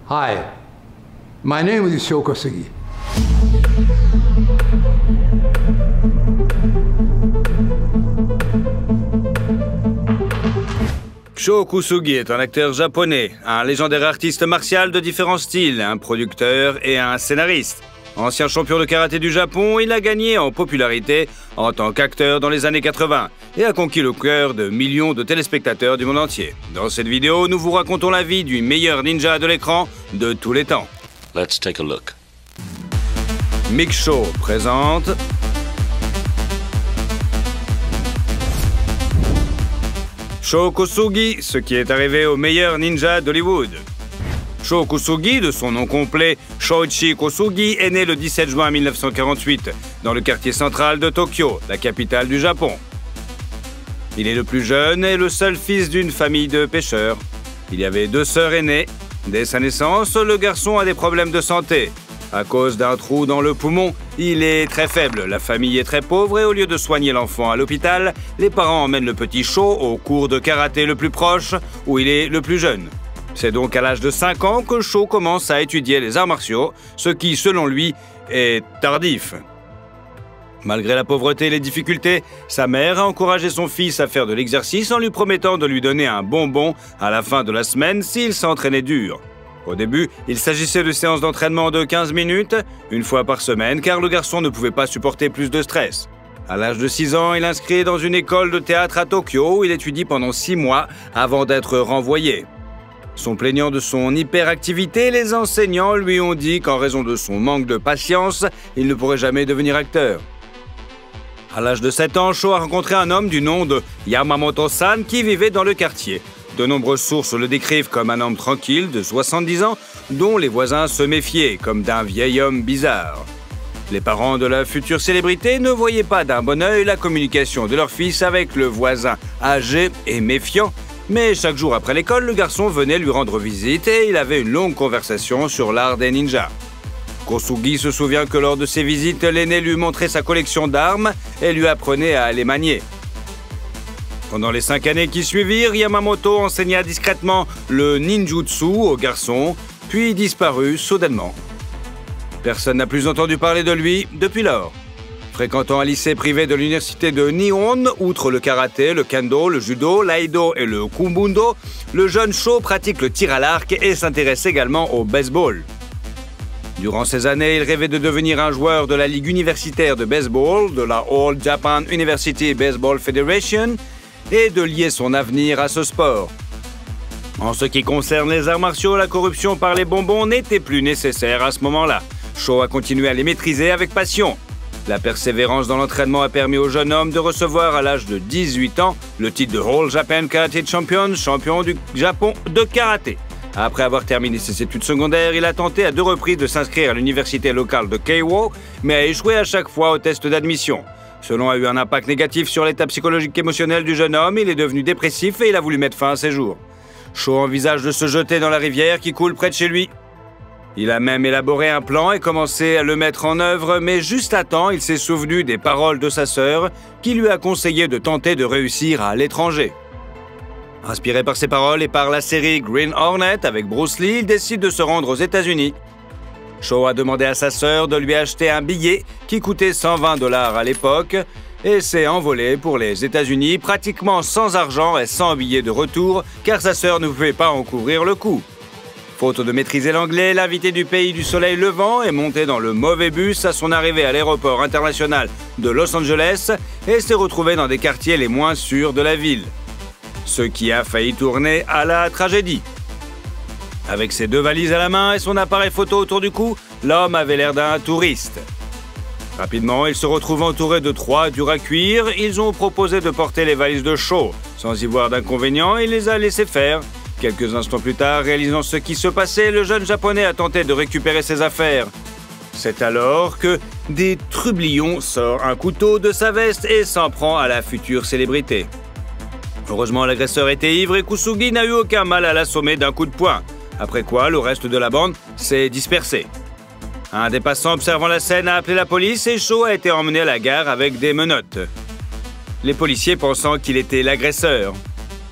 Hi, my name is Sho Kosugi. Sho Kosugi est un acteur japonais, un légendaire artiste martial de différents styles, un producteur et un scénariste. Ancien champion de karaté du Japon, il a gagné en popularité en tant qu'acteur dans les années 80 et a conquis le cœur de millions de téléspectateurs du monde entier. Dans cette vidéo, nous vous racontons la vie du meilleur ninja de l'écran de tous les temps. Let's take a look. Mick Show présente Sho Kosugi, ce qui est arrivé au meilleur ninja d'Hollywood. Sho Kosugi, de son nom complet Shoichi Kosugi, est né le 17 juin 1948 dans le quartier central de Tokyo, la capitale du Japon. Il est le plus jeune et le seul fils d'une famille de pêcheurs. Il y avait 2 sœurs aînées. Dès sa naissance, le garçon a des problèmes de santé. À cause d'un trou dans le poumon, il est très faible, la famille est très pauvre et au lieu de soigner l'enfant à l'hôpital, les parents emmènent le petit Sho au cours de karaté le plus proche, où il est le plus jeune. C'est donc à l'âge de 5 ans que Sho commence à étudier les arts martiaux, ce qui, selon lui, est tardif. Malgré la pauvreté et les difficultés, sa mère a encouragé son fils à faire de l'exercice en lui promettant de lui donner un bonbon à la fin de la semaine s'il s'entraînait dur. Au début, il s'agissait de séances d'entraînement de 15 minutes, une fois par semaine, car le garçon ne pouvait pas supporter plus de stress. À l'âge de 6 ans, il est inscrit dans une école de théâtre à Tokyo où il étudie pendant 6 mois avant d'être renvoyé. Sont plaignant de son hyperactivité, les enseignants lui ont dit qu'en raison de son manque de patience, il ne pourrait jamais devenir acteur. À l'âge de 7 ans, Sho a rencontré un homme du nom de Yamamoto-san qui vivait dans le quartier. De nombreuses sources le décrivent comme un homme tranquille de 70 ans, dont les voisins se méfiaient comme d'un vieil homme bizarre. Les parents de la future célébrité ne voyaient pas d'un bon œil la communication de leur fils avec le voisin âgé et méfiant, mais chaque jour après l'école, le garçon venait lui rendre visite et il avait une longue conversation sur l'art des ninjas. Kosugi se souvient que lors de ses visites, l'aîné lui montrait sa collection d'armes et lui apprenait à les manier. Pendant les 5 années qui suivirent, Yamamoto enseigna discrètement le ninjutsu au garçon, puis disparut soudainement. Personne n'a plus entendu parler de lui depuis lors. Fréquentant un lycée privé de l'université de Nihon, outre le karaté, le kendo, le judo, l'aïdo et le kumbundo, le jeune Sho pratique le tir à l'arc et s'intéresse également au baseball. Durant ces années, il rêvait de devenir un joueur de la Ligue universitaire de baseball, de la All Japan University Baseball Federation, et de lier son avenir à ce sport. En ce qui concerne les arts martiaux, la corruption par les bonbons n'était plus nécessaire à ce moment-là. Sho a continué à les maîtriser avec passion. La persévérance dans l'entraînement a permis au jeune homme de recevoir à l'âge de 18 ans le titre de All Japan Karate Champion, champion du Japon de karaté. Après avoir terminé ses études secondaires, il a tenté à 2 reprises de s'inscrire à l'université locale de Keiwo, mais a échoué à chaque fois au test d'admission. Cela a eu un impact négatif sur l'état psychologique et émotionnel du jeune homme, il est devenu dépressif et il a voulu mettre fin à ses jours. Sho envisage de se jeter dans la rivière qui coule près de chez lui. Il a même élaboré un plan et commencé à le mettre en œuvre, mais juste à temps, il s'est souvenu des paroles de sa sœur qui lui a conseillé de tenter de réussir à l'étranger. Inspiré par ces paroles et par la série Green Hornet avec Bruce Lee, il décide de se rendre aux États-Unis. Sho a demandé à sa sœur de lui acheter un billet qui coûtait 120 $ à l'époque et s'est envolé pour les États-Unis pratiquement sans argent et sans billet de retour car sa sœur ne pouvait pas en couvrir le coût. Faute de maîtriser l'anglais, l'invité du pays du soleil levant est monté dans le mauvais bus à son arrivée à l'aéroport international de Los Angeles et s'est retrouvé dans des quartiers les moins sûrs de la ville. Ce qui a failli tourner à la tragédie. Avec ses 2 valises à la main et son appareil photo autour du cou, l'homme avait l'air d'un touriste. Rapidement, il se retrouve entouré de 3 durs à cuire. Ils ont proposé de porter les valises de Sho. Sans y voir d'inconvénient, il les a laissés faire. Quelques instants plus tard, réalisant ce qui se passait, le jeune japonais a tenté de récupérer ses affaires. C'est alors que des trublions sort un couteau de sa veste et s'en prend à la future célébrité. Heureusement, l'agresseur était ivre et Kosugi n'a eu aucun mal à l'assommer d'un coup de poing. Après quoi, le reste de la bande s'est dispersé. Un des passants observant la scène a appelé la police et Sho a été emmené à la gare avec des menottes. les policiers pensant qu'il était l'agresseur.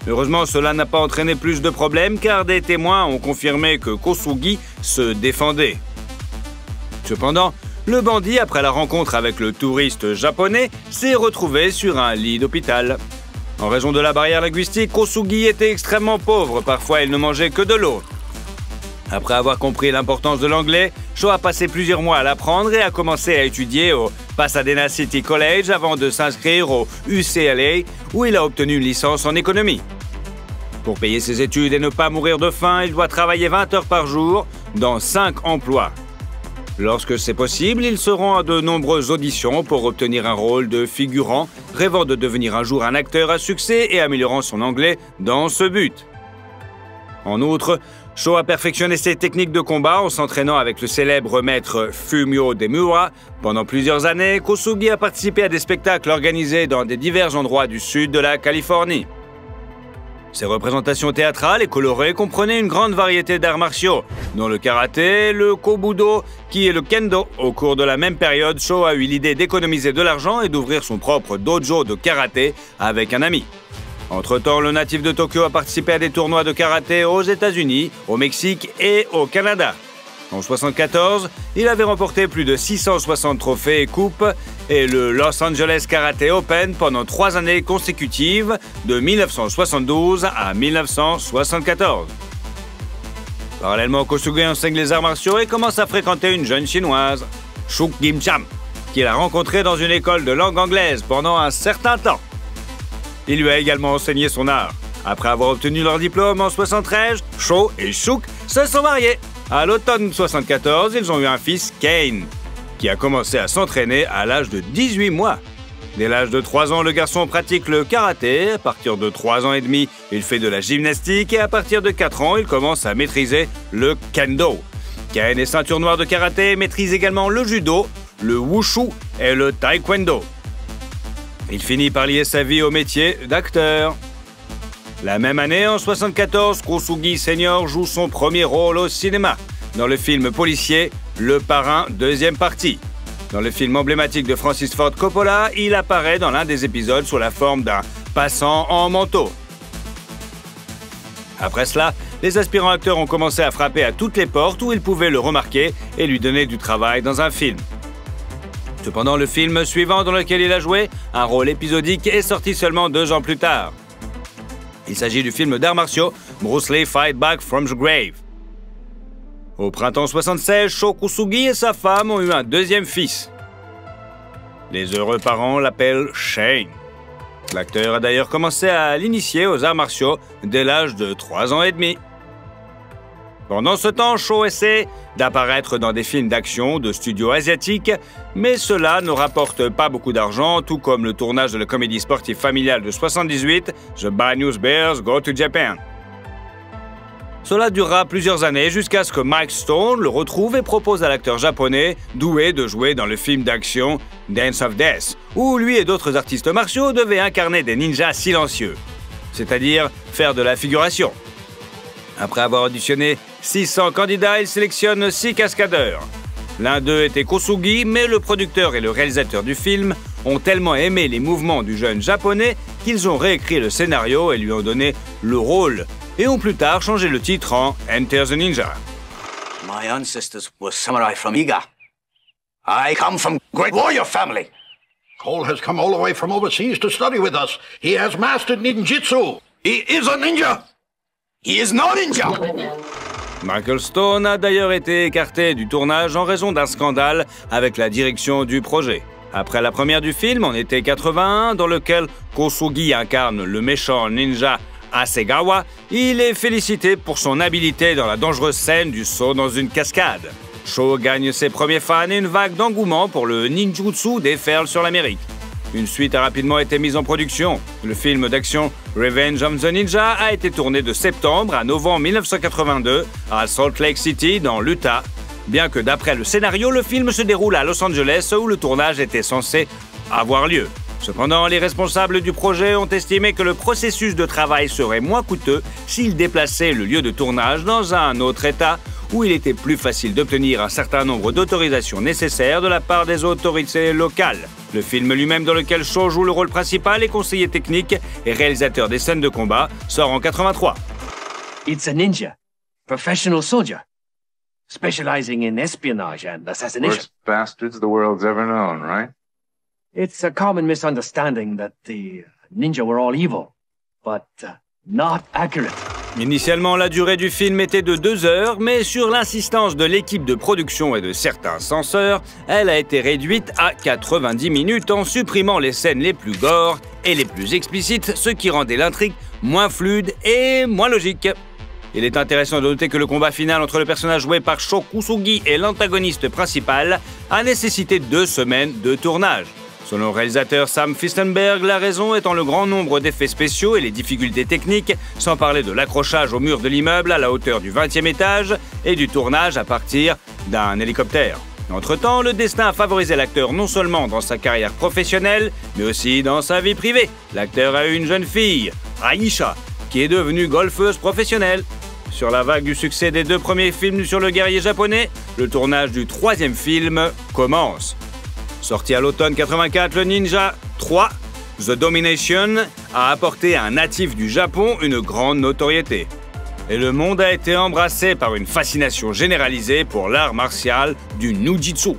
Heureusement, cela n'a pas entraîné plus de problèmes car des témoins ont confirmé que Kosugi se défendait. Cependant, le bandit, après la rencontre avec le touriste japonais, s'est retrouvé sur un lit d'hôpital. En raison de la barrière linguistique, Kosugi était extrêmement pauvre, parfois il ne mangeait que de l'eau. Après avoir compris l'importance de l'anglais, Sho a passé plusieurs mois à l'apprendre et a commencé à étudier au Pasadena City College avant de s'inscrire au UCLA, où il a obtenu une licence en économie. Pour payer ses études et ne pas mourir de faim, il doit travailler 20 heures par jour dans 5 emplois. Lorsque c'est possible, il se rend à de nombreuses auditions pour obtenir un rôle de figurant, rêvant de devenir un jour un acteur à succès et améliorant son anglais dans ce but. En outre, Sho a perfectionné ses techniques de combat en s'entraînant avec le célèbre maître Fumio Demura. Pendant plusieurs années, Kosugi a participé à des spectacles organisés dans des divers endroits du sud de la Californie. Ses représentations théâtrales et colorées comprenaient une grande variété d'arts martiaux, dont le karaté, le kobudo, qui est le kendo. Au cours de la même période, Sho a eu l'idée d'économiser de l'argent et d'ouvrir son propre dojo de karaté avec un ami. Entre-temps, le natif de Tokyo a participé à des tournois de karaté aux États-Unis, au Mexique et au Canada. En 1974, il avait remporté plus de 660 trophées et coupes et le Los Angeles Karate Open pendant 3 années consécutives, de 1972 à 1974. Parallèlement, Kosugi enseigne les arts martiaux et commence à fréquenter une jeune chinoise, Shuk Gim-cham, qu'il a rencontrée dans une école de langue anglaise pendant un certain temps. Il lui a également enseigné son art. Après avoir obtenu leur diplôme en 1973, Sho et Shuk se sont mariés. À l'automne 1974, ils ont eu un fils, Kane, qui a commencé à s'entraîner à l'âge de 18 mois. Dès l'âge de 3 ans, le garçon pratique le karaté. À partir de 3 ans et demi, il fait de la gymnastique et à partir de 4 ans, il commence à maîtriser le kendo. Kane est ceinture noire de karaté et maîtrise également le judo, le wushu et le taekwondo. Il finit par lier sa vie au métier d'acteur. La même année, en 1974, Kosugi Senior joue son premier rôle au cinéma, dans le film policier Le Parrain, deuxième partie. Dans le film emblématique de Francis Ford Coppola, il apparaît dans l'un des épisodes sous la forme d'un passant en manteau. Après cela, les aspirants acteurs ont commencé à frapper à toutes les portes où ils pouvaient le remarquer et lui donner du travail dans un film. Cependant, le film suivant dans lequel il a joué, un rôle épisodique, est sorti seulement 2 ans plus tard. Il s'agit du film d'arts martiaux Bruce Lee Fight Back from the Grave. Au printemps 1976, Sho Kosugi et sa femme ont eu un deuxième fils. Les heureux parents l'appellent Shane. L'acteur a d'ailleurs commencé à l'initier aux arts martiaux dès l'âge de 3 ans et demi. Pendant ce temps, Sho essaie d'apparaître dans des films d'action de studios asiatiques, mais cela ne rapporte pas beaucoup d'argent, tout comme le tournage de la comédie sportive familiale de 1978, The Bad News Bears Go to Japan. Cela durera plusieurs années jusqu'à ce que Mike Stone le retrouve et propose à l'acteur japonais doué de jouer dans le film d'action Dance of Death, où lui et d'autres artistes martiaux devaient incarner des ninjas silencieux, c'est-à-dire faire de la figuration. Après avoir auditionné 600 candidats, il sélectionne 6 cascadeurs. L'un d'eux était Kosugi, mais le producteur et le réalisateur du film ont tellement aimé les mouvements du jeune japonais qu'ils ont réécrit le scénario et lui ont donné le rôle, et ont plus tard changé le titre en Enter the Ninja. My ancestors were samurai from Iga. I come from great warrior family. Cole has come all the way from overseas to study with us. He has mastered ninjutsu. He is a ninja. He is no ninja. Michael Stone a d'ailleurs été écarté du tournage en raison d'un scandale avec la direction du projet. Après la première du film, en été 81, dans lequel Kosugi incarne le méchant ninja Hasegawa, il est félicité pour son habileté dans la dangereuse scène du saut dans une cascade. Sho gagne ses premiers fans et une vague d'engouement pour le ninjutsu déferle sur l'Amérique. Une suite a rapidement été mise en production. Le film d'action Revenge of the Ninja a été tourné de septembre à novembre 1982 à Salt Lake City, dans l'Utah. Bien que d'après le scénario, le film se déroule à Los Angeles où le tournage était censé avoir lieu. Cependant, les responsables du projet ont estimé que le processus de travail serait moins coûteux s'ils déplaçaient le lieu de tournage dans un autre État où il était plus facile d'obtenir un certain nombre d'autorisations nécessaires de la part des autorités locales. Le film lui-même, dans lequel Shaw joue le rôle principal, est conseiller technique et réalisateur des scènes de combat, sort en 83. It's a ninja, professional soldier, specializing in espionage and assassination. Worst bastards the world's ever known, right? It's a common misunderstanding that the ninja were all evil, but not accurate. Initialement, la durée du film était de 2 heures, mais sur l'insistance de l'équipe de production et de certains censeurs, elle a été réduite à 90 minutes en supprimant les scènes les plus gore et les plus explicites, ce qui rendait l'intrigue moins fluide et moins logique. Il est intéressant de noter que le combat final entre le personnage joué par Sho Kusugi et l'antagoniste principal a nécessité 2 semaines de tournage. Selon le réalisateur Sam Fistenberg, la raison étant le grand nombre d'effets spéciaux et les difficultés techniques, sans parler de l'accrochage au mur de l'immeuble à la hauteur du 20e étage et du tournage à partir d'un hélicoptère. Entre-temps, le destin a favorisé l'acteur non seulement dans sa carrière professionnelle, mais aussi dans sa vie privée. L'acteur a eu une jeune fille, Aisha, qui est devenue golfeuse professionnelle. Sur la vague du succès des 2 premiers films sur le guerrier japonais, le tournage du 3e film commence. Sorti à l'automne 84, le Ninja 3, The Domination, a apporté à un natif du Japon une grande notoriété. Et le monde a été embrassé par une fascination généralisée pour l'art martial du Nujitsu.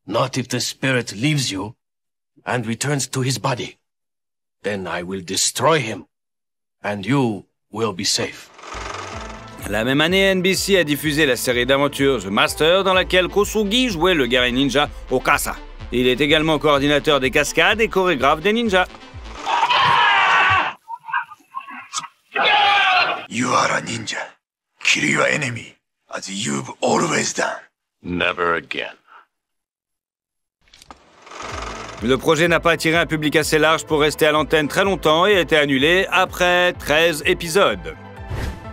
Not if the spirit leaves you and returns to his body. Then I will destroy him, and you will be safe. La même année, NBC a diffusé la série d'aventures The Master, dans laquelle Kosugi jouait le guerrier ninja Okasa. Il est également coordinateur des cascades et chorégraphe des ninjas. You are a ninja. Kill your enemy, as you've always done. Never again. Le projet n'a pas attiré un public assez large pour rester à l'antenne très longtemps et a été annulé après 13 épisodes.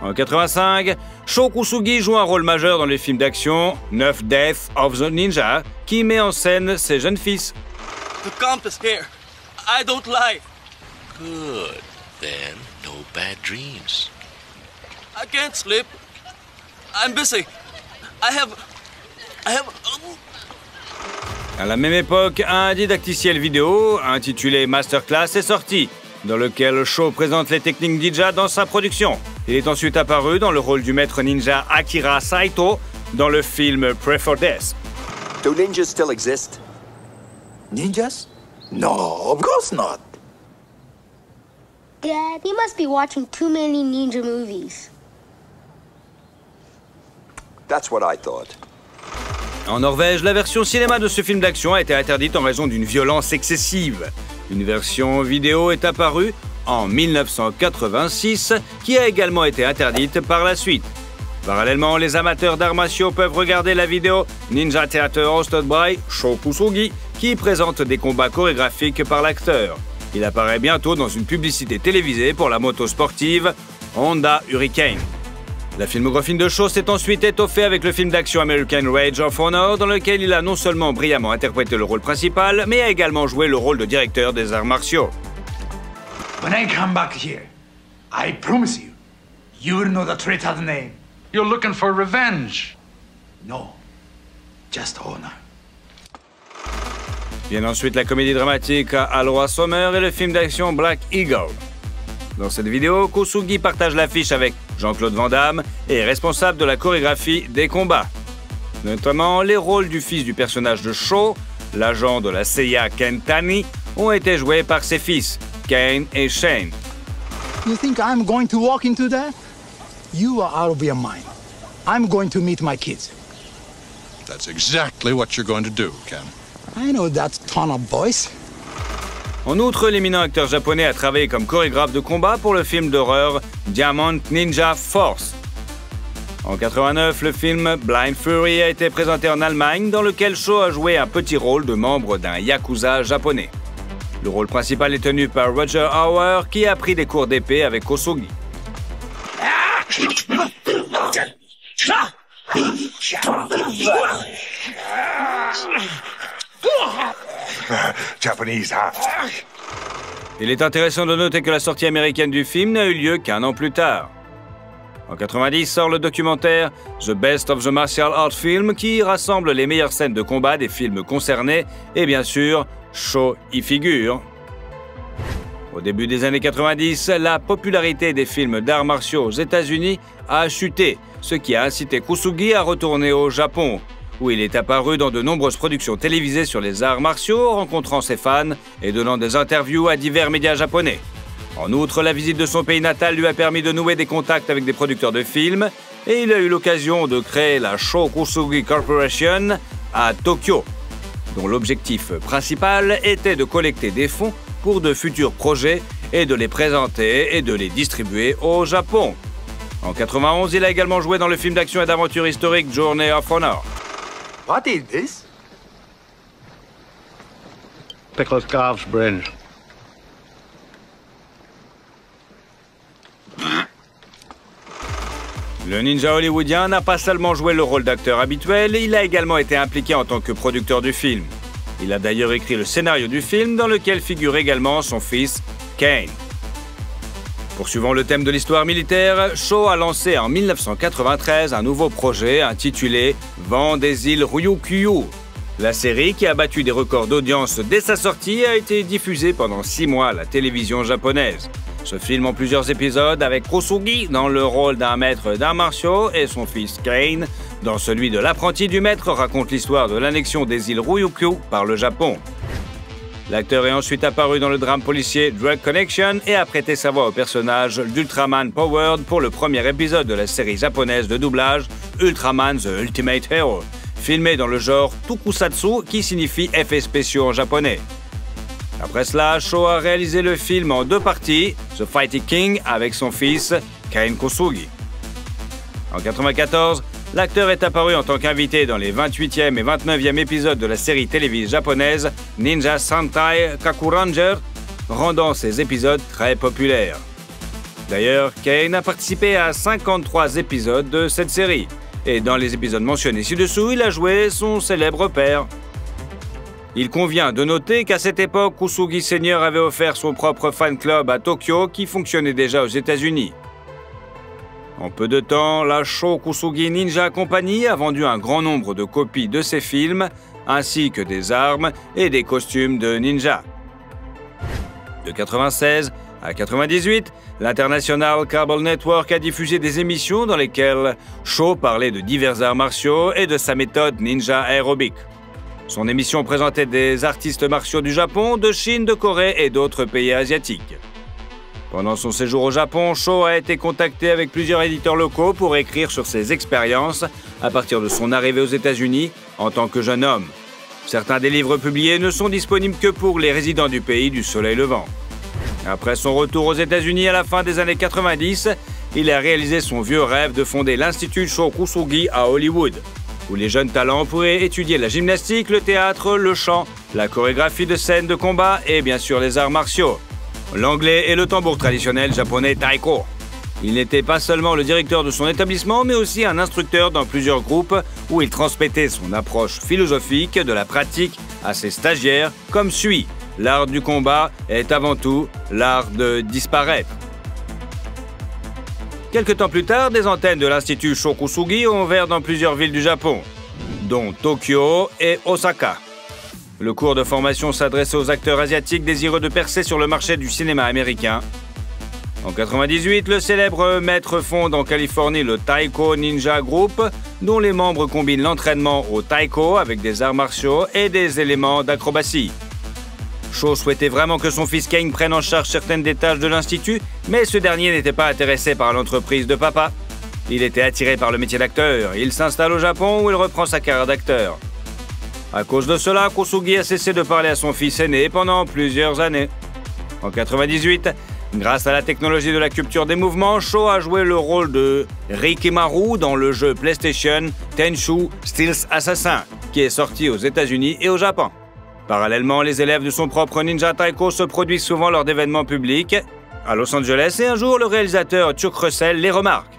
En 85, Sho Kusugi joue un rôle majeur dans le film d'action 9 Death of the Ninja, qui met en scène ses jeunes fils. The compass here. I don't lie. Good. Then, no bad dreams. I can't sleep. I'm busy. I have... À la même époque, un didacticiel vidéo intitulé Masterclass est sorti, dans lequel Sho présente les techniques ninja dans sa production. Il est ensuite apparu dans le rôle du maître ninja Akira Saito dans le film Pray for Death. Do ninjas still exist? Ninjas? No, of course not. Dad, you must be watching too many ninja movies. That's what I thought. En Norvège, la version cinéma de ce film d'action a été interdite en raison d'une violence excessive. Une version vidéo est apparue en 1986, qui a également été interdite par la suite. Parallèlement, les amateurs d'arts martiaux peuvent regarder la vidéo Ninja Theater hosted by Sho Kusugi, qui présente des combats chorégraphiques par l'acteur. Il apparaît bientôt dans une publicité télévisée pour la moto sportive Honda Hurricane. La filmographie de Sho s'est ensuite étoffée avec le film d'action American Rage of Honor, dans lequel il a non seulement brillamment interprété le rôle principal, mais a également joué le rôle de directeur des arts martiaux. When I come back here, I promise you, you will know the traitor's name. You're looking for revenge. No, just honor. Vient ensuite la comédie dramatique Aloha Summer et le film d'action Black Eagle. Dans cette vidéo, Kusugi partage l'affiche avec Jean-Claude Van Damme et est responsable de la chorégraphie des combats. Notamment, les rôles du fils du personnage de Sho, l'agent de la CIA Ken Tani, ont été joués par ses fils, Kane et Shane. You think I'm going to walk into that? You are out of your mind. I'm going to meet my kids. That's exactly what you're going to do, Ken. I know that ton of boys. En outre, l'éminent acteur japonais a travaillé comme chorégraphe de combat pour le film d'horreur Diamond Ninja Force. En 89, le film Blind Fury a été présenté en Allemagne, dans lequel Sho a joué un petit rôle de membre d'un yakuza japonais. Le rôle principal est tenu par Roger Hauer, qui a pris des cours d'épée avec Kusugi. Japanese, huh? Il est intéressant de noter que la sortie américaine du film n'a eu lieu qu'un an plus tard. En 90 sort le documentaire The Best of the Martial Arts Film qui rassemble les meilleures scènes de combat des films concernés et bien sûr, Shaw y figure. Au début des années 90, la popularité des films d'arts martiaux aux États-Unis a chuté, ce qui a incité Kusugi à retourner au Japon, où il est apparu dans de nombreuses productions télévisées sur les arts martiaux, rencontrant ses fans et donnant des interviews à divers médias japonais. En outre, la visite de son pays natal lui a permis de nouer des contacts avec des producteurs de films et il a eu l'occasion de créer la Sho Kusugi Corporation à Tokyo, dont l'objectif principal était de collecter des fonds pour de futurs projets et de les présenter et de les distribuer au Japon. En 91, il a également joué dans le film d'action et d'aventure historique Journey of Honor. What is this? Pickles calf's brains. Le ninja hollywoodien n'a pas seulement joué le rôle d'acteur habituel, il a également été impliqué en tant que producteur du film. Il a d'ailleurs écrit le scénario du film dans lequel figure également son fils, Kane. Poursuivant le thème de l'histoire militaire, Shaw a lancé en 1993 un nouveau projet intitulé Vent des îles Ryukyu. La série, qui a battu des records d'audience dès sa sortie, a été diffusée pendant 6 mois à la télévision japonaise. Ce film en plusieurs épisodes avec Kusugi dans le rôle d'un maître d'arts martiaux et son fils Kane dans celui de l'apprenti du maître raconte l'histoire de l'annexion des îles Ryukyu par le Japon. L'acteur est ensuite apparu dans le drame policier Drug Connection et a prêté sa voix au personnage d'Ultraman Powered pour le premier épisode de la série japonaise de doublage Ultraman The Ultimate Hero, filmé dans le genre Tokusatsu qui signifie effets spéciaux en japonais. Après cela, Shaw a réalisé le film en 2 parties, The Fighting King avec son fils, Kane Kusugi. En 1994, l'acteur est apparu en tant qu'invité dans les 28e et 29e épisodes de la série télévisée japonaise Ninja Sentai Kakuranger, rendant ces épisodes très populaires. D'ailleurs, Kane a participé à 53 épisodes de cette série, et dans les épisodes mentionnés ci-dessous, il a joué son célèbre père. Il convient de noter qu'à cette époque, Kusugi Senior avait offert son propre fan club à Tokyo qui fonctionnait déjà aux États-Unis. En peu de temps, la Sho Kusugi Ninja Company a vendu un grand nombre de copies de ses films, ainsi que des armes et des costumes de ninja. De 1996 à 1998, l'International Cable Network a diffusé des émissions dans lesquelles Shaw parlait de divers arts martiaux et de sa méthode ninja aérobique. Son émission présentait des artistes martiaux du Japon, de Chine, de Corée et d'autres pays asiatiques. Pendant son séjour au Japon, Shaw a été contacté avec plusieurs éditeurs locaux pour écrire sur ses expériences à partir de son arrivée aux États-Unis en tant que jeune homme. Certains des livres publiés ne sont disponibles que pour les résidents du pays du soleil levant. Après son retour aux États-Unis à la fin des années 90, il a réalisé son vieux rêve de fonder l'Institut Sho Kusugi à Hollywood, où les jeunes talents pourraient étudier la gymnastique, le théâtre, le chant, la chorégraphie de scènes de combat et bien sûr les arts martiaux, l'anglais et le tambour traditionnel japonais taiko. Il n'était pas seulement le directeur de son établissement, mais aussi un instructeur dans plusieurs groupes où il transmettait son approche philosophique de la pratique à ses stagiaires, comme suit: l'art du combat est avant tout l'art de disparaître. Quelque temps plus tard, des antennes de l'Institut Sho Kusugi ont ouvert dans plusieurs villes du Japon, dont Tokyo et Osaka. Le cours de formation s'adressait aux acteurs asiatiques désireux de percer sur le marché du cinéma américain. En 1998, le célèbre maître fonde en Californie le Taiko Ninja Group, dont les membres combinent l'entraînement au taiko avec des arts martiaux et des éléments d'acrobatie. Shaw souhaitait vraiment que son fils Kane prenne en charge certaines des tâches de l'Institut, mais ce dernier n'était pas intéressé par l'entreprise de papa. Il était attiré par le métier d'acteur. Il s'installe au Japon où il reprend sa carrière d'acteur. À cause de cela, Kusugi a cessé de parler à son fils aîné pendant plusieurs années. En 1998, grâce à la technologie de la capture des mouvements, Shaw a joué le rôle de Rikimaru dans le jeu PlayStation Tenchu Stealth Assassin, qui est sorti aux États-Unis et au Japon. Parallèlement, les élèves de son propre ninja taiko se produisent souvent lors d'événements publics à Los Angeles et un jour, le réalisateur Chuck Russell les remarque.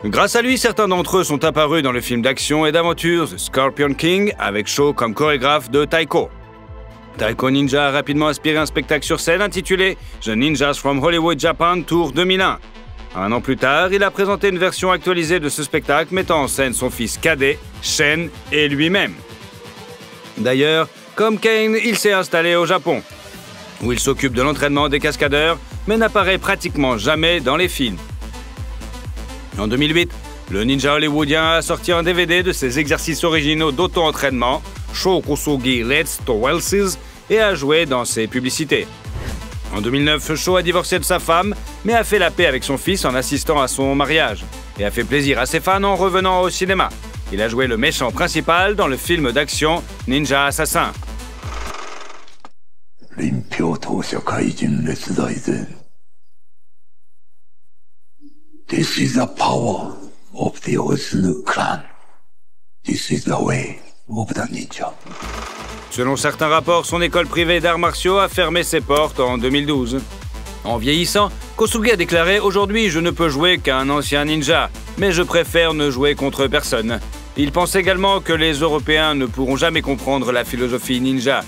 Grâce à lui, certains d'entre eux sont apparus dans le film d'action et d'aventure The Scorpion King avec Shaw comme chorégraphe de taiko. Taiko Ninja a rapidement inspiré un spectacle sur scène intitulé The Ninjas from Hollywood Japan Tour 2001. Un an plus tard, il a présenté une version actualisée de ce spectacle mettant en scène son fils cadet, Shen, et lui-même. D'ailleurs, comme Kane, il s'est installé au Japon, où il s'occupe de l'entraînement des cascadeurs, mais n'apparaît pratiquement jamais dans les films. En 2008, le ninja hollywoodien a sorti un DVD de ses exercices originaux d'auto-entraînement, Shokusugi Let's to Wells, et a joué dans ses publicités. En 2009, Sho a divorcé de sa femme, mais a fait la paix avec son fils en assistant à son mariage, et a fait plaisir à ses fans en revenant au cinéma. Il a joué le méchant principal dans le film d'action Ninja Assassin. This is the power of the Osunu clan. This is the way of the ninja. Selon certains rapports, son école privée d'arts martiaux a fermé ses portes en 2012. En vieillissant, Kosugi a déclaré « Aujourd'hui, je ne peux jouer qu'un ancien ninja, mais je préfère ne jouer contre personne. » Il pense également que les Européens ne pourront jamais comprendre la philosophie ninja.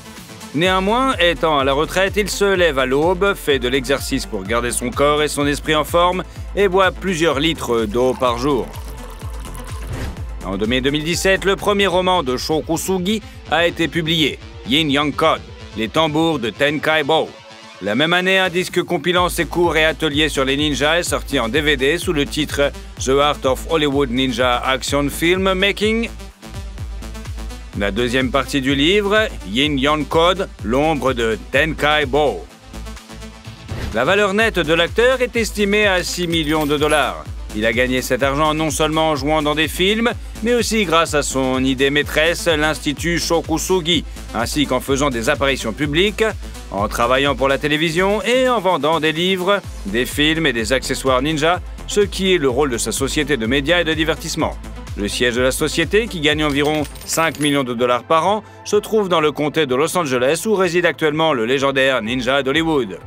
Néanmoins, étant à la retraite, il se lève à l'aube, fait de l'exercice pour garder son corps et son esprit en forme et boit plusieurs litres d'eau par jour. En mai 2017, le premier roman de Shokusugi a été publié, Yin Yang Code, les tambours de Tenkaibo. La même année, un disque compilant ses cours et ateliers sur les ninjas est sorti en DVD sous le titre The Art of Hollywood Ninja Action Film Making. La deuxième partie du livre, Yin Yang Code, l'ombre de Tenkaibo. La valeur nette de l'acteur est estimée à 6 millions de dollars. Il a gagné cet argent non seulement en jouant dans des films, mais aussi grâce à son idée maîtresse, l'Institut Shokusugi, ainsi qu'en faisant des apparitions publiques, en travaillant pour la télévision et en vendant des livres, des films et des accessoires ninja, ce qui est le rôle de sa société de médias et de divertissement. Le siège de la société, qui gagne environ 5 millions de dollars par an, se trouve dans le comté de Los Angeles où réside actuellement le légendaire ninja d'Hollywood.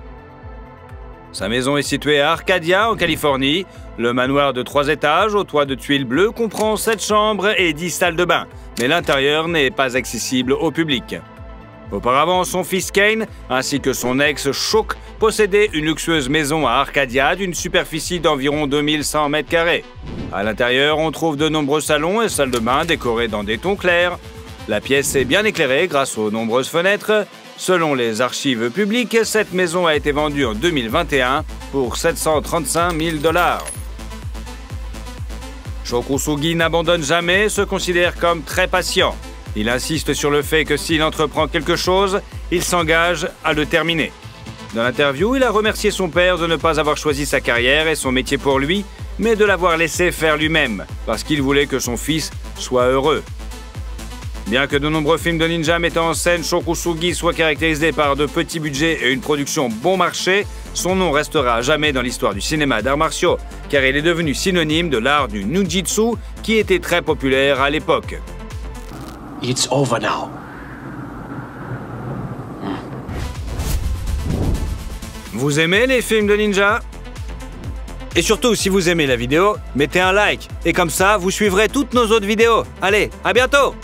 Sa maison est située à Arcadia, en Californie. Le manoir de 3 étages, au toit de tuiles bleues, comprend 7 chambres et 10 salles de bain, mais l'intérieur n'est pas accessible au public. Auparavant, son fils Kane, ainsi que son ex Shok, possédaient une luxueuse maison à Arcadia d'une superficie d'environ 2100 m². À l'intérieur, on trouve de nombreux salons et salles de bain décorés dans des tons clairs. La pièce est bien éclairée grâce aux nombreuses fenêtres. Selon les archives publiques, cette maison a été vendue en 2021 pour 735 000 $. Shokusugi n'abandonne jamais et se considère comme très patient. Il insiste sur le fait que s'il entreprend quelque chose, il s'engage à le terminer. Dans l'interview, il a remercié son père de ne pas avoir choisi sa carrière et son métier pour lui, mais de l'avoir laissé faire lui-même, parce qu'il voulait que son fils soit heureux. Bien que de nombreux films de ninja mettant en scène Shokusugi soient caractérisés par de petits budgets et une production bon marché, son nom restera à jamais dans l'histoire du cinéma d'arts martiaux, car il est devenu synonyme de l'art du ninjutsu qui était très populaire à l'époque. It's over now. Vous aimez les films de ninja? Et surtout, si vous aimez la vidéo, mettez un like, et comme ça, vous suivrez toutes nos autres vidéos. Allez, à bientôt!